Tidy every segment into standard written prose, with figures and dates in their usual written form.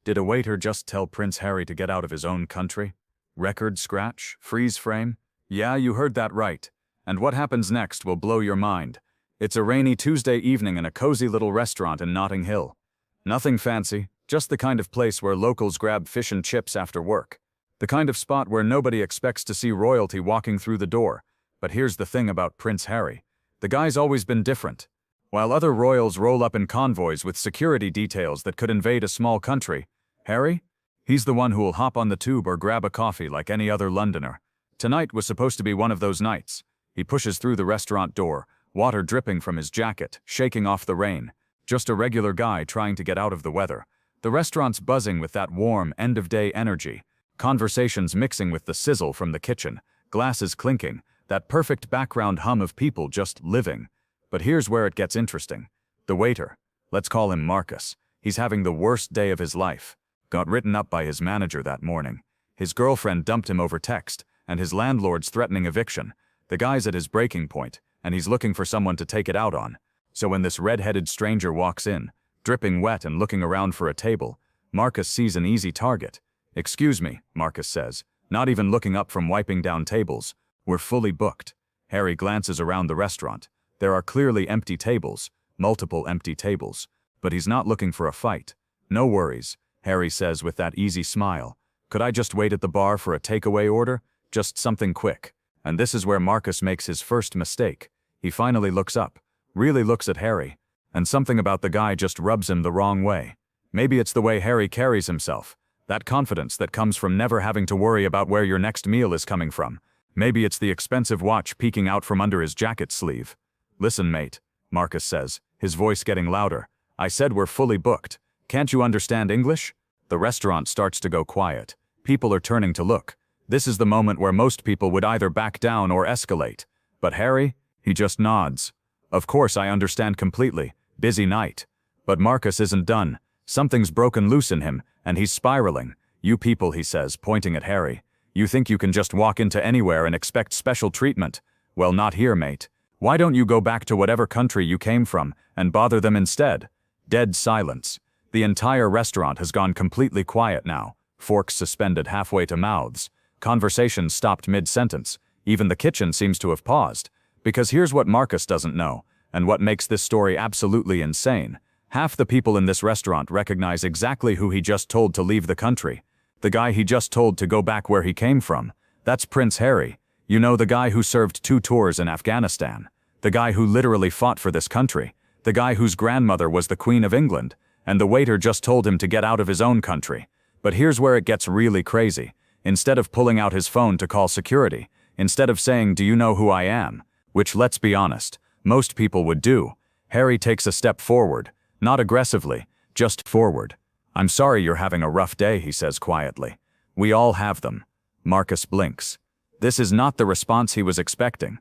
Did a waiter just tell Prince Harry to get out of his own country? Record scratch? Freeze frame? Yeah, you heard that right. And what happens next will blow your mind. It's a rainy Tuesday evening in a cozy little restaurant in Notting Hill. Nothing fancy, just the kind of place where locals grab fish and chips after work. The kind of spot where nobody expects to see royalty walking through the door. But here's the thing about Prince Harry. The guy's always been different. While other royals roll up in convoys with security details that could invade a small country, Harry? He's the one who'll hop on the tube or grab a coffee like any other Londoner. Tonight was supposed to be one of those nights. He pushes through the restaurant door, water dripping from his jacket, shaking off the rain. Just a regular guy trying to get out of the weather. The restaurant's buzzing with that warm, end-of-day energy. Conversations mixing with the sizzle from the kitchen. Glasses clinking. That perfect background hum of people just living. But here's where it gets interesting. The waiter. Let's call him Marcus. He's having the worst day of his life. Got written up by his manager that morning. His girlfriend dumped him over text, and his landlord's threatening eviction. The guy's at his breaking point, and he's looking for someone to take it out on. So when this red-headed stranger walks in, dripping wet and looking around for a table, Marcus sees an easy target. "Excuse me," Marcus says, not even looking up from wiping down tables. "We're fully booked." Harry glances around the restaurant. There are clearly empty tables, multiple empty tables. But he's not looking for a fight. "No worries," Harry says with that easy smile. "Could I just wait at the bar for a takeaway order? Just something quick." And this is where Marcus makes his first mistake. He finally looks up, really looks at Harry, and something about the guy just rubs him the wrong way. Maybe it's the way Harry carries himself, that confidence that comes from never having to worry about where your next meal is coming from. Maybe it's the expensive watch peeking out from under his jacket sleeve. "Listen, mate," Marcus says, his voice getting louder. "I said we're fully booked. Can't you understand English?" The restaurant starts to go quiet. People are turning to look. This is the moment where most people would either back down or escalate. But Harry? He just nods. "Of course, I understand completely. Busy night." But Marcus isn't done. Something's broken loose in him, and he's spiraling. "You people," he says, pointing at Harry. "You think you can just walk into anywhere and expect special treatment? Well, not here, mate. Why don't you go back to whatever country you came from and bother them instead?" Dead silence. The entire restaurant has gone completely quiet now, forks suspended halfway to mouths. Conversation stopped mid-sentence. Even the kitchen seems to have paused. Because here's what Marcus doesn't know, and what makes this story absolutely insane. Half the people in this restaurant recognize exactly who he just told to leave the country. The guy he just told to go back where he came from. That's Prince Harry. You know, the guy who served 2 tours in Afghanistan. The guy who literally fought for this country. The guy whose grandmother was the Queen of England. And the waiter just told him to get out of his own country. But here's where it gets really crazy. Instead of pulling out his phone to call security, instead of saying, "Do you know who I am?" Which, let's be honest, most people would do, Harry takes a step forward. Not aggressively, just forward. "I'm sorry you're having a rough day," he says quietly. "We all have them." Marcus blinks. This is not the response he was expecting.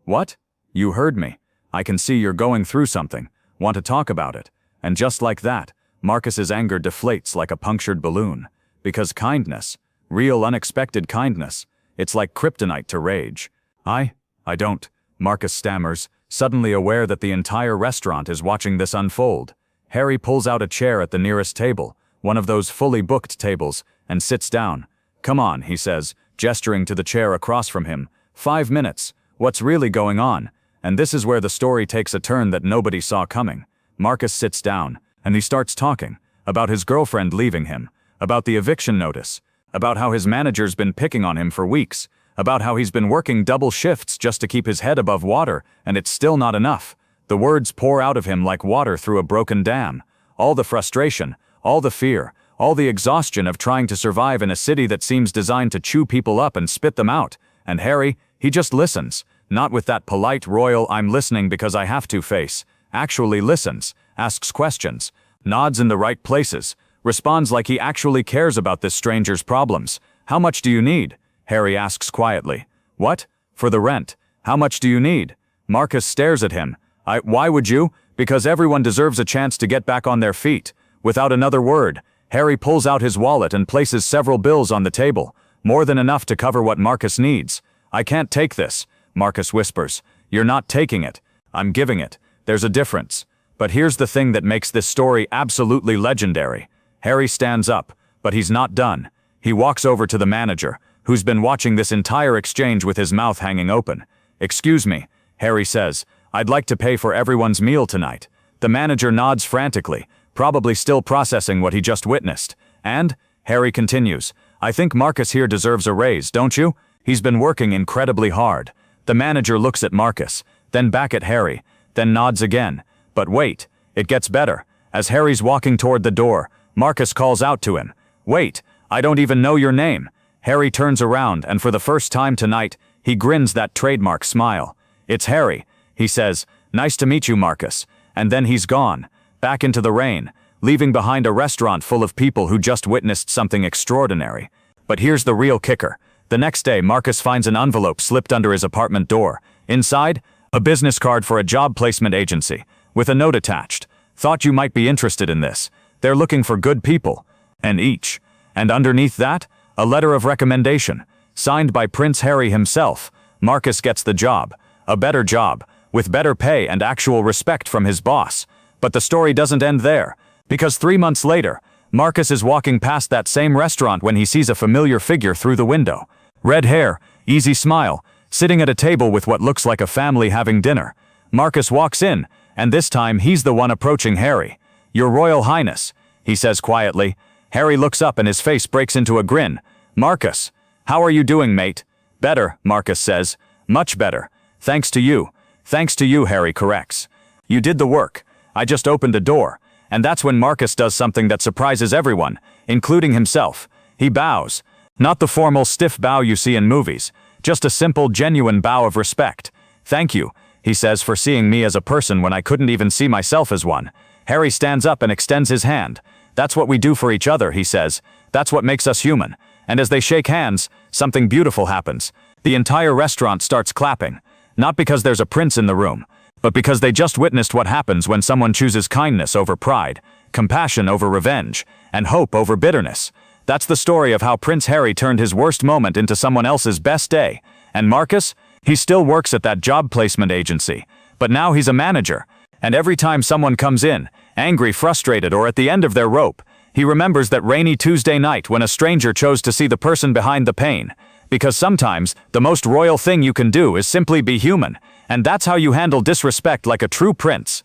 What? You heard me. I can see you're going through something. Want to talk about it?" And just like that, Marcus's anger deflates like a punctured balloon. Because kindness, real unexpected kindness, it's like kryptonite to rage. I don't," Marcus stammers, suddenly aware that the entire restaurant is watching this unfold. Harry pulls out a chair at the nearest table, one of those fully booked tables, and sits down. "Come on," he says, gesturing to the chair across from him. 5 minutes. What's really going on?" And this is where the story takes a turn that nobody saw coming. Marcus sits down, and he starts talking about his girlfriend leaving him, about the eviction notice, about how his manager's been picking on him for weeks, about how he's been working double shifts just to keep his head above water, and it's still not enough. The words pour out of him like water through a broken dam. All the frustration, all the fear, all the exhaustion of trying to survive in a city that seems designed to chew people up and spit them out. And Harry, he just listens, not with that polite royal "I'm listening because I have to" face. Actually listens, asks questions, nods in the right places, responds like he actually cares about this stranger's problems. "How much do you need?" Harry asks quietly. "What? For the rent. How much do you need?" Marcus stares at him. Why would you?" "Because everyone deserves a chance to get back on their feet." Without another word, Harry pulls out his wallet and places several bills on the table, more than enough to cover what Marcus needs. "I can't take this," Marcus whispers. "You're not taking it. I'm giving it. There's a difference." But here's the thing that makes this story absolutely legendary. Harry stands up, but he's not done. He walks over to the manager, who's been watching this entire exchange with his mouth hanging open. "Excuse me," Harry says, "I'd like to pay for everyone's meal tonight." The manager nods frantically, probably still processing what he just witnessed. "And," Harry continues, "I think Marcus here deserves a raise, don't you? He's been working incredibly hard." The manager looks at Marcus, then back at Harry, then nods again. But wait, it gets better. As Harry's walking toward the door, Marcus calls out to him, "Wait, I don't even know your name." Harry turns around, and for the first time tonight, he grins that trademark smile. "It's Harry," he says. "Nice to meet you, Marcus." And then he's gone, back into the rain, leaving behind a restaurant full of people who just witnessed something extraordinary. But here's the real kicker. The next day, Marcus finds an envelope slipped under his apartment door. Inside, a business card for a job placement agency, with a note attached. "Thought you might be interested in this. They're looking for good people." And underneath that, a letter of recommendation, signed by Prince Harry himself. Marcus gets the job. A better job, with better pay and actual respect from his boss. But the story doesn't end there, because 3 months later, Marcus is walking past that same restaurant when he sees a familiar figure through the window. Red hair, easy smile, sitting at a table with what looks like a family having dinner. Marcus walks in, and this time he's the one approaching Harry. "Your Royal Highness," he says quietly. Harry looks up and his face breaks into a grin. "Marcus, how are you doing, mate?" "Better," Marcus says. "Much better. Thanks to you." "Thanks to you," Harry corrects. "You did the work. I just opened a door." And that's when Marcus does something that surprises everyone, including himself. He bows. Not the formal stiff bow you see in movies, just a simple, genuine bow of respect. "Thank you," he says, "for seeing me as a person when I couldn't even see myself as one." Harry stands up and extends his hand. "That's what we do for each other," he says. "That's what makes us human." And as they shake hands, something beautiful happens. The entire restaurant starts clapping. Not because there's a prince in the room, but because they just witnessed what happens when someone chooses kindness over pride, compassion over revenge, and hope over bitterness. That's the story of how Prince Harry turned his worst moment into someone else's best day. And Marcus? He still works at that job placement agency, but now he's a manager. And every time someone comes in, angry, frustrated, or at the end of their rope, he remembers that rainy Tuesday night when a stranger chose to see the person behind the pain. Because sometimes, the most royal thing you can do is simply be human, and that's how you handle disrespect like a true prince.